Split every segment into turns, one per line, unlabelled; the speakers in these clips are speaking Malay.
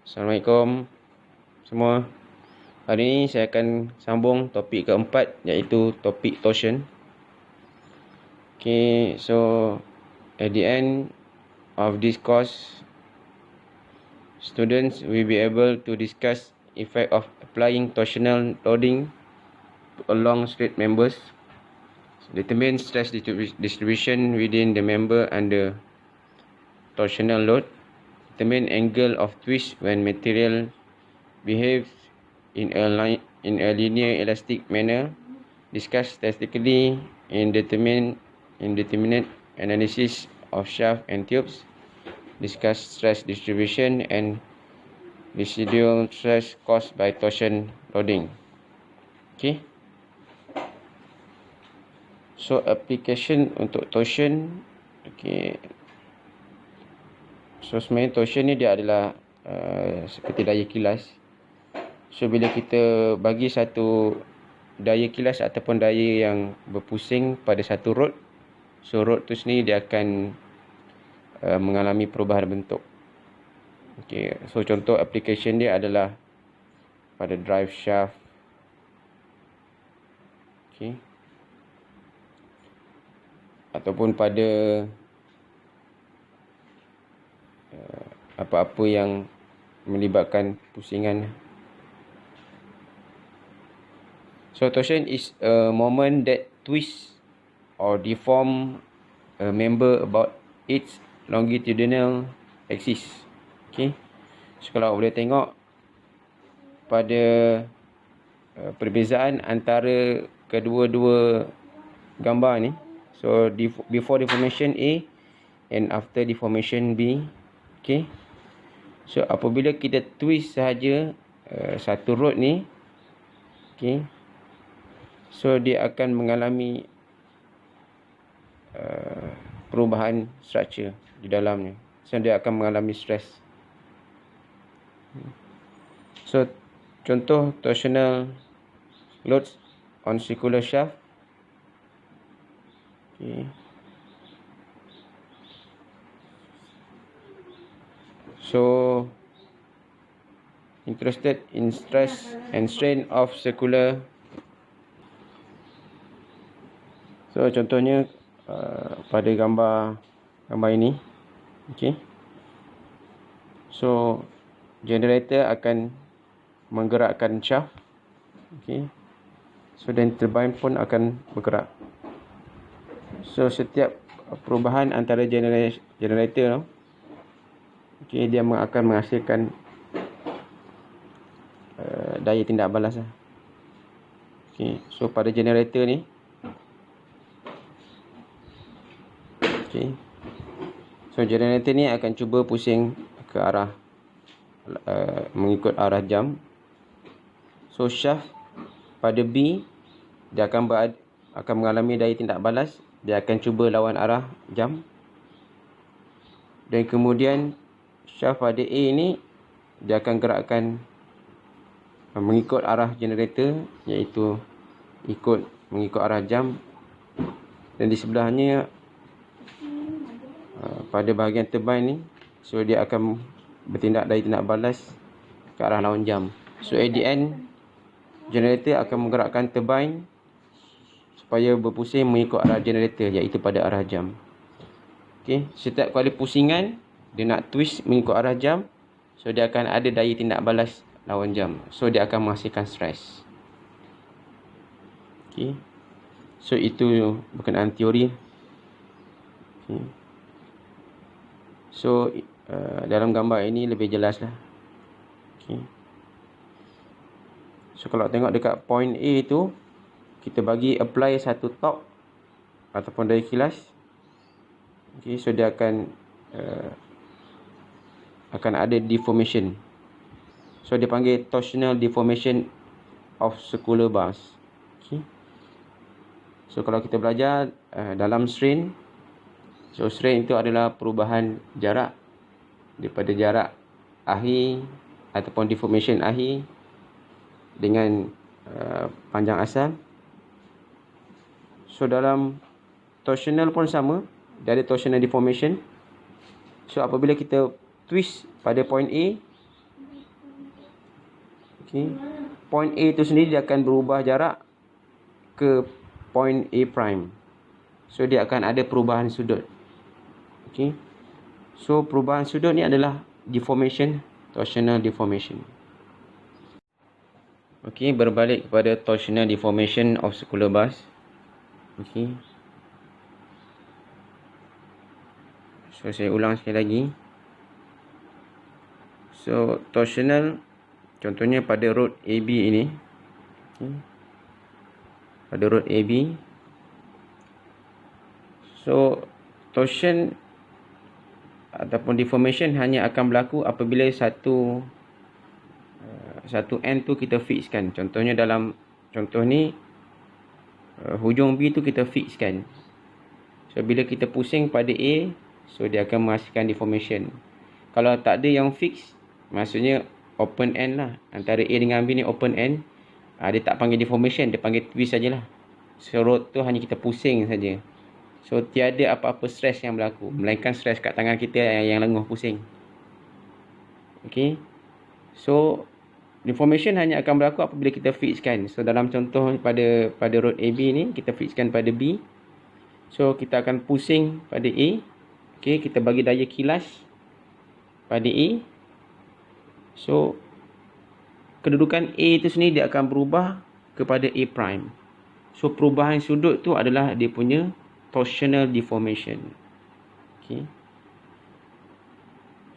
Assalamualaikum semua. Hari ini saya akan sambung topik keempat, iaitu topik torsion. Okay, so at the end of this course, students will be able to discuss effect of applying torsional loading along straight members, determine stress distribution within the member under torsional load, determine angle of twist when material behaves in a linear elastic manner, discuss statistically in determinate analysis of shaft and tubes, discuss stress distribution and residual stress caused by torsion loading. Okay. So application untuk torsion. Okay. So sebenarnya torsion ni dia adalah seperti daya kilas. So bila kita bagi satu daya kilas ataupun daya yang berpusing pada satu rod, so rod tu sendiri dia akan mengalami perubahan bentuk. Okay, so contoh application dia adalah pada drive shaft. Okay. Ataupun pada apa-apa yang melibatkan pusingan. So torsion is a moment that twists or deform a member about its longitudinal axis. Okay. So kalau boleh tengok pada perbezaan antara kedua-dua gambar ni. So before deformation A and after deformation B. Okay. So apabila kita twist sahaja satu rod ni, okay, so dia akan mengalami perubahan struktur di dalamnya. So dia akan mengalami stress. So contoh torsional loads on circular shaft. Okay. So interested in stress and strain of circular. So contohnya pada gambar ini. Okay. So generator akan menggerakkan shaft. Okay. So dan turbine pun akan bergerak. So setiap perubahan antara generator, okay, dia akan menghasilkan daya tindak balas. Okay. So pada generator ni, okay, so generator ni akan cuba pusing ke arah mengikut arah jam. So shaft pada B dia akan mengalami daya tindak balas. Dia akan cuba lawan arah jam. Dan kemudian shaft pada A ni dia akan gerakkan mengikut arah generator, iaitu mengikut arah jam. Dan di sebelahnya pada bahagian turbine ni, so dia akan bertindak daya tindak balas ke arah lawan jam. So at the end, generator akan menggerakkan turbine supaya berpusing mengikut arah generator, iaitu pada arah jam. Okay. Setiap kali pusingan dia nak twist mengikut arah jam, so dia akan ada daya tindak balas lawan jam. So dia akan menghasilkan stress. Okay. So itu berkenaan teori. Okay. So dalam gambar ini lebih jelas lah. Okay. So kalau tengok dekat point A tu, kita bagi apply satu torque ataupun daya kilas. Okay, so dia akan ada deformation. So dia panggil torsional deformation of circular bars. Okay. So kalau kita belajar dalam strain, so strain itu adalah perubahan jarak daripada jarak akhir ataupun deformation akhir dengan panjang asal. So dalam torsional pun sama, dia ada torsional deformation. So apabila kita twist pada point A, Okey. Point A tu sendiri dia akan berubah jarak ke point A prime. So dia akan ada perubahan sudut. Okey. So perubahan sudut ni adalah deformation, torsional deformation. Okey, berbalik kepada torsional deformation of circular bars. Okey. So saya ulang sekali lagi. So torsional contohnya pada road AB ini. Okay. Pada road AB. So torsion ataupun deformation hanya akan berlaku apabila satu end tu kita fixkan. Contohnya dalam contoh ni hujung B tu kita fixkan. So bila kita pusing pada A, so dia akan menghasilkan deformation. Kalau tak ada yang fix, maksudnya open end lah. Antara A dengan B ni open end. Dia tak panggil deformation, dia panggil twist sajalah. So road tu hanya kita pusing saja. So tiada apa-apa stres yang berlaku, melainkan stres kat tangan kita yang lenguh pusing. Okey. So deformation hanya akan berlaku apabila kita fixkan. So dalam contoh pada road AB ni kita fixkan pada B. So kita akan pusing pada A. Okey, kita bagi daya kilas pada A. So kedudukan A itu sendiri dia akan berubah kepada A prime. So perubahan sudut tu adalah dia punya torsional deformation. Okay.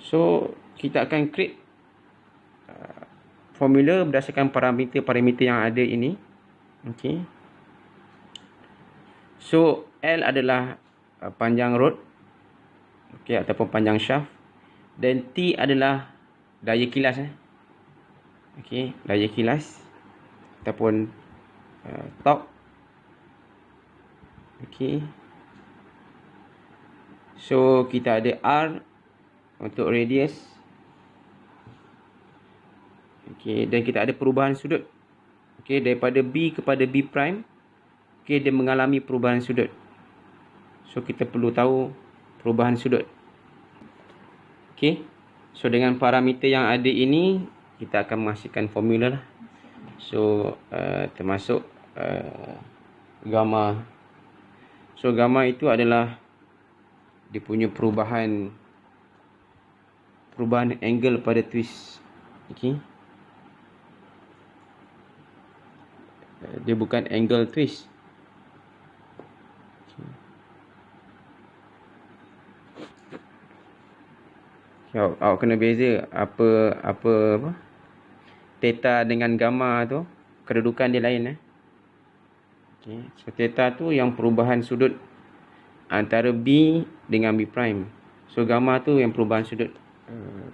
So kita akan create formula berdasarkan parameter yang ada ini. Okay. So L adalah panjang rod, okay, ataupun panjang shaft, dan T adalah daya kilas. Okay, daya kilas ataupun torque. Okay. So kita ada R untuk radius. Okay, dan kita ada perubahan sudut. Okay, daripada B kepada B prime. Okay, dia mengalami perubahan sudut. So kita perlu tahu perubahan sudut. Okay. So dengan parameter yang ada ini, kita akan menghasilkan formula lah. So termasuk gamma. So gamma itu adalah dia punya perubahan angle pada twist. Okay. Dia bukan angle twist. Awak kena beza apa theta dengan gamma tu, kedudukan dia lain. Okay. So theta tu yang perubahan sudut antara B dengan B prime. So gamma tu yang perubahan sudut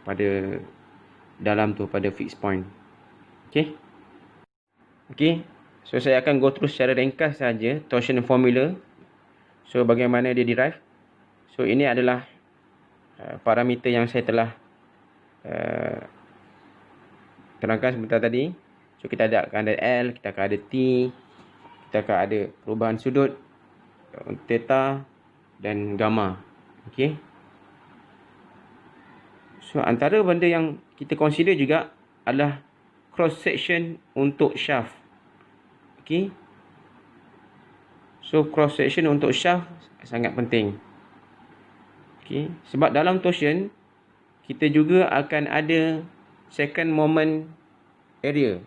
pada dalam tu, pada fixed point. Okay. Okay. So saya akan go through secara ringkas saja torsion formula. So bagaimana dia derive. So ini adalah parameter yang saya telah terangkan sebentar tadi. So kita akan ada L, kita akan ada T, kita akan ada perubahan sudut, theta dan gamma. Okay. So antara benda yang kita consider juga adalah cross section untuk shaft. Okay. So cross section untuk shaft sangat penting. Okay. Sebab dalam torsion kita juga akan ada second moment area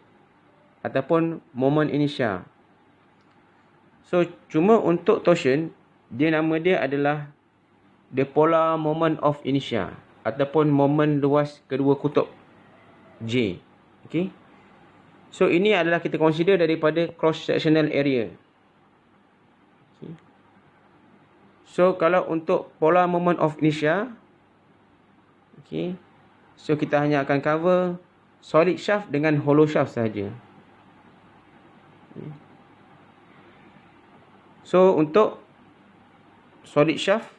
ataupun moment inertia. So cuma untuk torsion, nama dia adalah the polar moment of inertia ataupun moment luas kedua kutub J. Okay. So ini adalah kita consider daripada cross sectional area. Okay. So kalau untuk polar moment of inertia, okay, so kita hanya akan cover solid shaft dengan hollow shaft sahaja. Okay. So untuk solid shaft,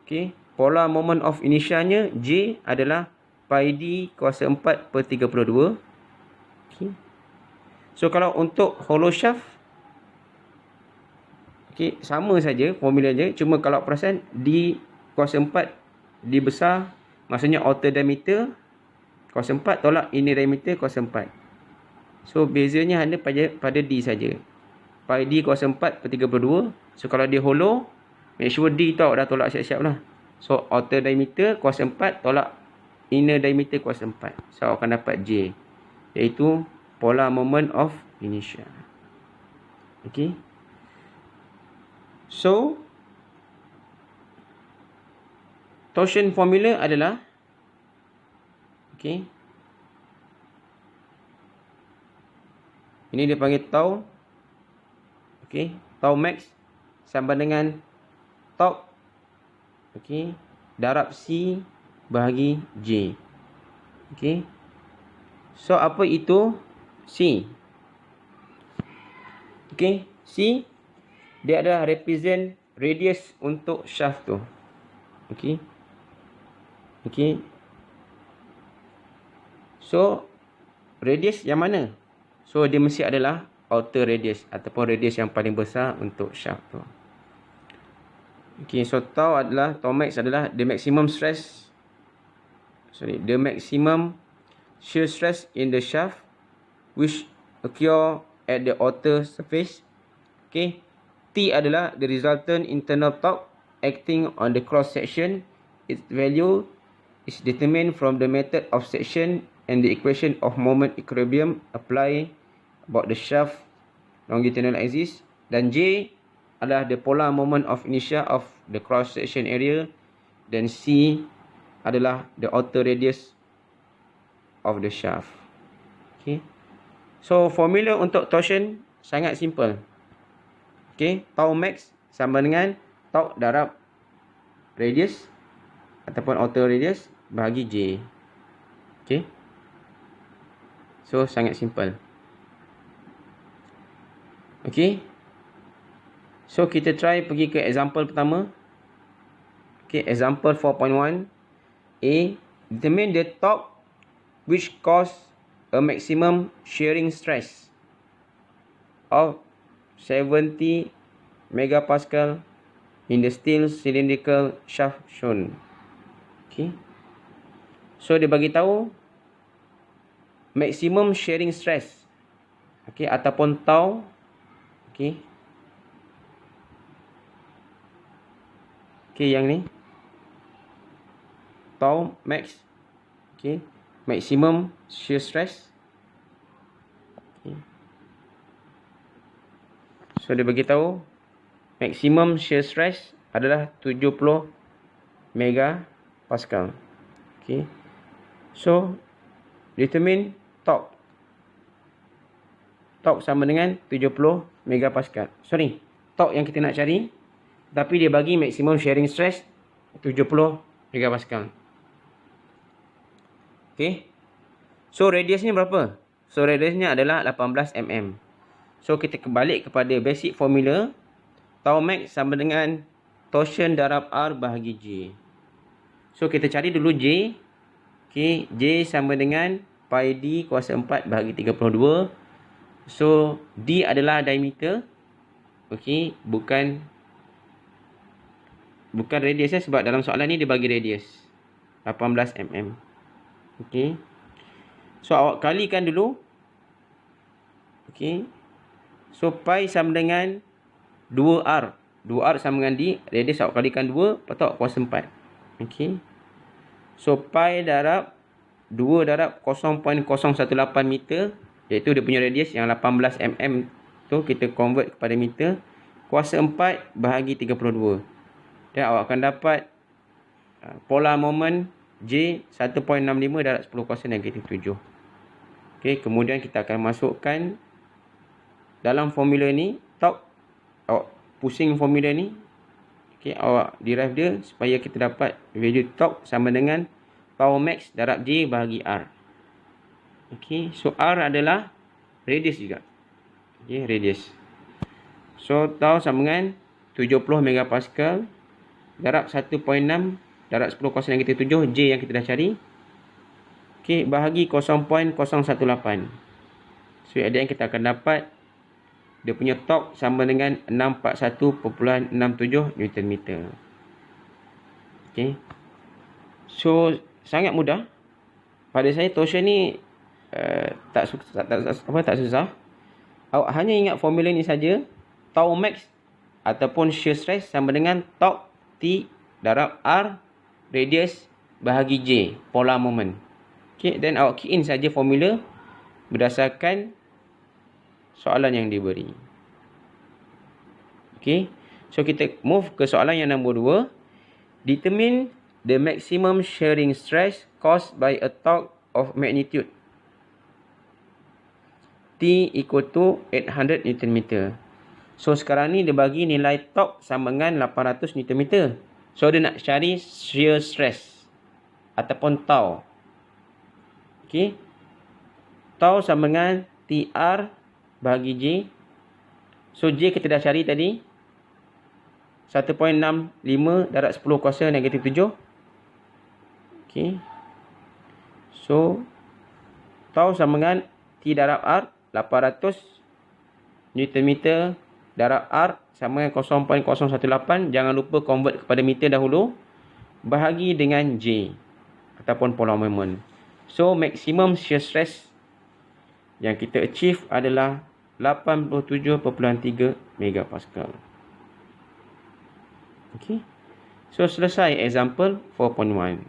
okay, polar moment of inertia-nya J adalah pi d kuasa 4/32. Okay. So kalau untuk hollow shaft, okay, sama saja formulanya, cuma kalau perasan D kuasa 4, D besar, maksudnya outer diameter, 0.4 tolak inner diameter 0.4. So bezanya hanya pada D saja. Pi D 0.4/32. So kalau dia hollow, make sure D tau dah tolak siap-siap lah. So outer diameter 0.4 tolak inner diameter 0.4. So akan dapat J, iaitu polar moment of inertia. Okay. So torsion formula adalah, okay, ini dia panggil tau. Okay, tau max sama dengan torque, okay, darab C bahagi J. Okay. So apa itu C? Okay, C dia adalah represent radius untuk shaft tu. Okay. Okay. So radius yang mana? So dia mesti adalah outer radius ataupun radius yang paling besar untuk shaft tu. Okay, so tau max adalah the maximum stress, the maximum shear stress in the shaft which occur at the outer surface. Okay, T adalah the resultant internal torque acting on the cross section. Its value is determined from the method of section and the equation of moment equilibrium apply about the shaft longitudinal axis. Dan J adalah the polar moment of inertia of the cross section area. Dan C adalah the outer radius of the shaft. Okay. So formula untuk torsion sangat simple. Okay, tau max sama dengan tau darab radius ataupun outer radius bahagi J. Okay. So sangat simple. Okay. So kita try pergi ke example pertama. Okay, example 4.1. A, determine the torque which cause a maximum shearing stress of 70 megapascal in the steel cylindrical shaft shown. Okay. So dia bagi tahu maximum shearing stress, okay, ataupun tau. Okay. Okay, yang ni tau max. Okay, maximum shear stress. Okay. So dia bagi tahu maximum shear stress adalah 70 megapascal. Okay. So determine torque. Torque sama dengan 70 megapascal. Sorry, torque yang kita nak cari, tapi dia bagi maximum shearing stress 70 megapascal. Okay. So radiusnya berapa? So radiusnya adalah 18 mm. So kita kembali kepada basic formula. Tau max sama dengan torsion darab R bahagi J. So kita cari dulu J. Okay, J sama dengan pi D kuasa 4 bahagi 32. So D adalah diameter. Okay, bukan radius sebab dalam soalan ni dia bagi radius 18 mm. Okay. So awak kalikan dulu. Okay. So pi sama dengan 2R. 2R sama dengan D. Radius awak kalikan 2. Lepas tu awak kuasa 4. Okay. So pi darab 2 darab 0.018 meter, iaitu dia punya radius yang 18 mm tu kita convert kepada meter. Kuasa 4 bahagi 32. Dan awak akan dapat polar moment J 1.65 darab 10 kuasa negatif 7. Okay, kemudian kita akan masukkan dalam formula ni torque. Awak pusing formula ni. Okay, awak derive dia supaya kita dapat value torque sama dengan power max darab J bahagi R. Okay, so R adalah radius juga. Okay, radius. So tau sama dengan 70 megapascal darab 1.6 darab 10 kuasa negatif 7 J yang kita dah cari. Okay, bahagi 0.018. So ada yang kita akan dapat dia punya torque sama dengan 641.67 Newton meter. Okay. So sangat mudah. pada saya torsion ni tak susah. Awak hanya ingat formula ni saja. Tau max ataupun shear stress sama dengan torque T darab R radius bahagi J polar moment. Okay, then awak key in saja formula berdasarkan soalan yang diberi. Okay, so kita move ke soalan yang nombor 2. Determine the maximum shearing stress caused by a torque of magnitude T equal to 800 Nm. So sekarang ni dia bagi nilai torque sama dengan 800 Nm. So dia nak cari shear stress ataupun tau. Okey. Tau sama dengan TR bahagi J. So J kita dah cari tadi. 1.65 darab 10 kuasa negatif 7. Okey. So tau sama dengan T darab R 800 Nm darab R sama dengan 0.018. Jangan lupa convert kepada meter dahulu. Bahagi dengan J ataupun polar moment. So maximum shear stress yang kita achieve adalah 87.3 megapascal. Okay. So selesai example 4.1.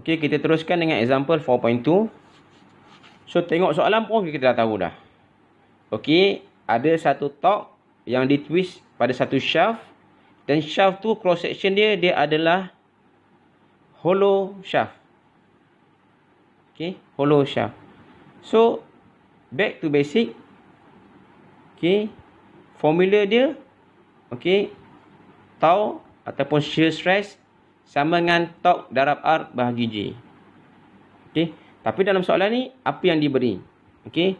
Okay, kita teruskan dengan example 4.2. So tengok soalan pun kita dah tahu dah. Okay, ada satu torque yang ditwist pada satu shaft. Dan shaft tu cross section dia adalah hollow shaft. Okay, hollow shaft. So back to basic. Okay, formula dia, okay, tau ataupun shear stress sama dengan torque darab R bahagi J. Okay, tapi dalam soalan ni apa yang diberi? Okay,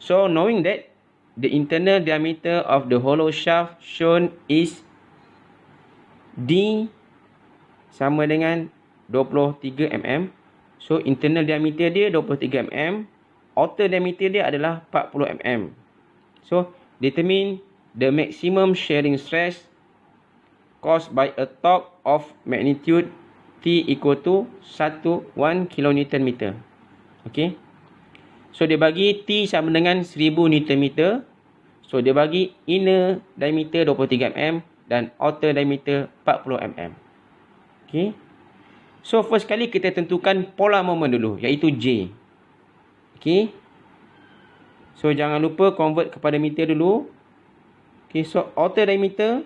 so knowing that the internal diameter of the hollow shaft shown is D sama dengan 23 mm. So internal diameter dia 23 mm. Outer diameter dia adalah 40 mm. So determine the maximum shearing stress caused by a torque of magnitude T equal to 1 kN/meter. Okay. So dia bagi T sama dengan 1000 Nm. So dia bagi inner diameter 23 mm dan outer diameter 40 mm. Okay. So first kali kita tentukan polar moment dulu, iaitu J. Okay. So jangan lupa convert kepada meter dulu. Okay, so outer diameter.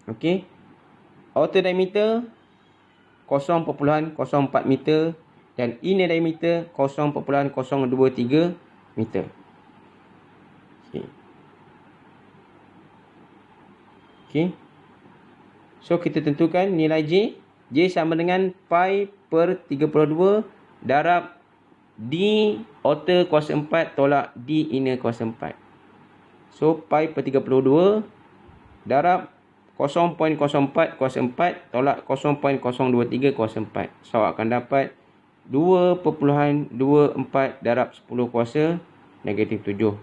Okay. Outer diameter 0.04 meter dan inner diameter 0.023 meter. Okay. Okay. So kita tentukan nilai J. J sama dengan pi per 32 darab D outer kuasa 4 tolak D inner kuasa 4. So pi per 32 darab 0.04 kuasa 4 tolak 0.023 kuasa 4. So akan dapat 2.24 darab 10 kuasa negatif 7.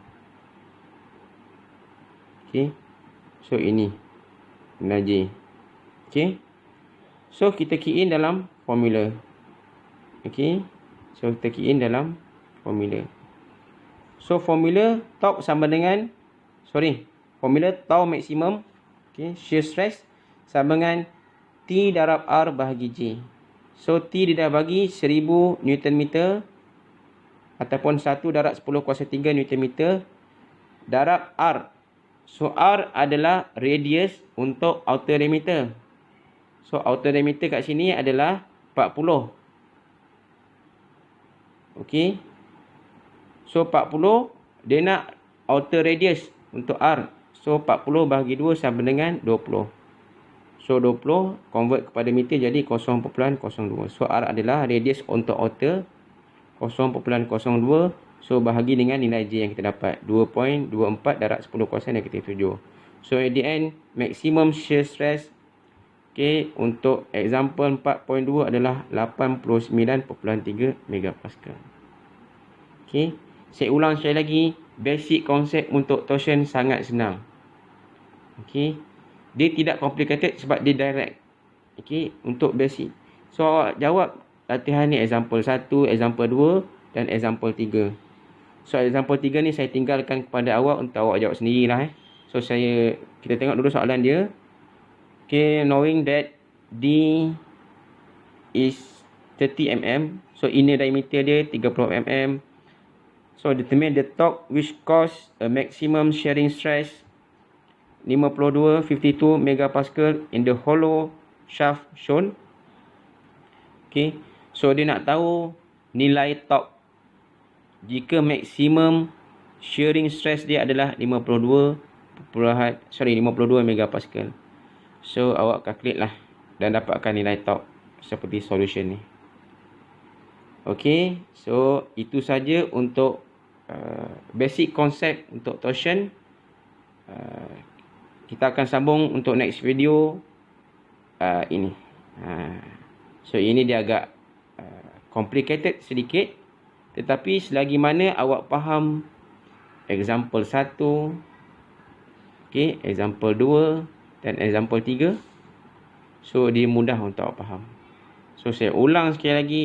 Okay. So ini nilai J. Okay. So kita key in dalam formula. Okay. So kita key in dalam formula. So formula torque sama dengan formula tau maksimum, okay, shear stress sama dengan T darab R bahagi J. So T dia dah bagi 1000 Nm ataupun 1 darab 10 kuasa 3 Nm darab R. So R adalah radius untuk outer diameter. So outer diameter kat sini adalah 40. Okey. So 40 dia nak outer radius untuk R. So 40 bahagi 2 sama dengan 20. So 20 convert kepada meter jadi 0.02. So R adalah radius untuk outer 0.02. So bahagi dengan nilai J yang kita dapat 2.24 darab 10 kuasa negatif 7. So at the end maximum shear stress, okay, untuk example 4.2 adalah 89.3 megapascal. Okay, saya ulang sekali lagi, basic konsep untuk torsion sangat senang. Okay, Dia tidak complicated sebab dia direct. Okay, untuk basic. So awak jawab latihan ni example 1, example 2 dan example 3. So example 3 ni saya tinggalkan kepada awak untuk awak jawab sendirilah. So kita tengok dulu soalan dia. Okay, knowing that D is 30 mm. So inner diameter dia 30 mm. So determine the torque which cause a maximum shearing stress 52 megapascal in the hollow shaft shown. Okay, so dia nak tahu nilai torque jika maksimum shearing stress dia adalah 52 megapascal. So awak calculate lah dan dapatkan nilai torque seperti solution ni. Okay, so itu saja untuk basic konsep untuk torsion. Kita akan sambung untuk next video ini. So ini dia agak complicated sedikit, tetapi selagi mana awak faham example 1, okay, example 2 dan example 3, so dia mudah untuk awak faham. So saya ulang sekali lagi,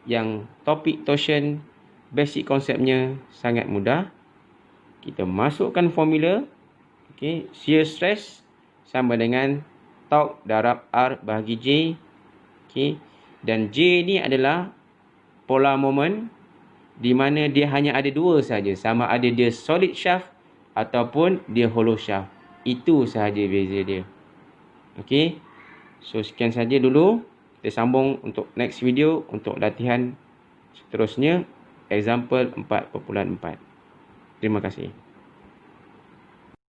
yang topik torsion basic konsepnya sangat mudah. Kita masukkan formula, okay, shear stress sama dengan torque darab R bahagi J, okay, dan J ni adalah polar moment, di mana dia hanya ada dua saja, sama ada dia solid shaft ataupun dia hollow shaft. Itu sahaja beza dia. Okey. So sekian saja dulu. Kita sambung untuk next video untuk latihan seterusnya example 4.4. Terima kasih.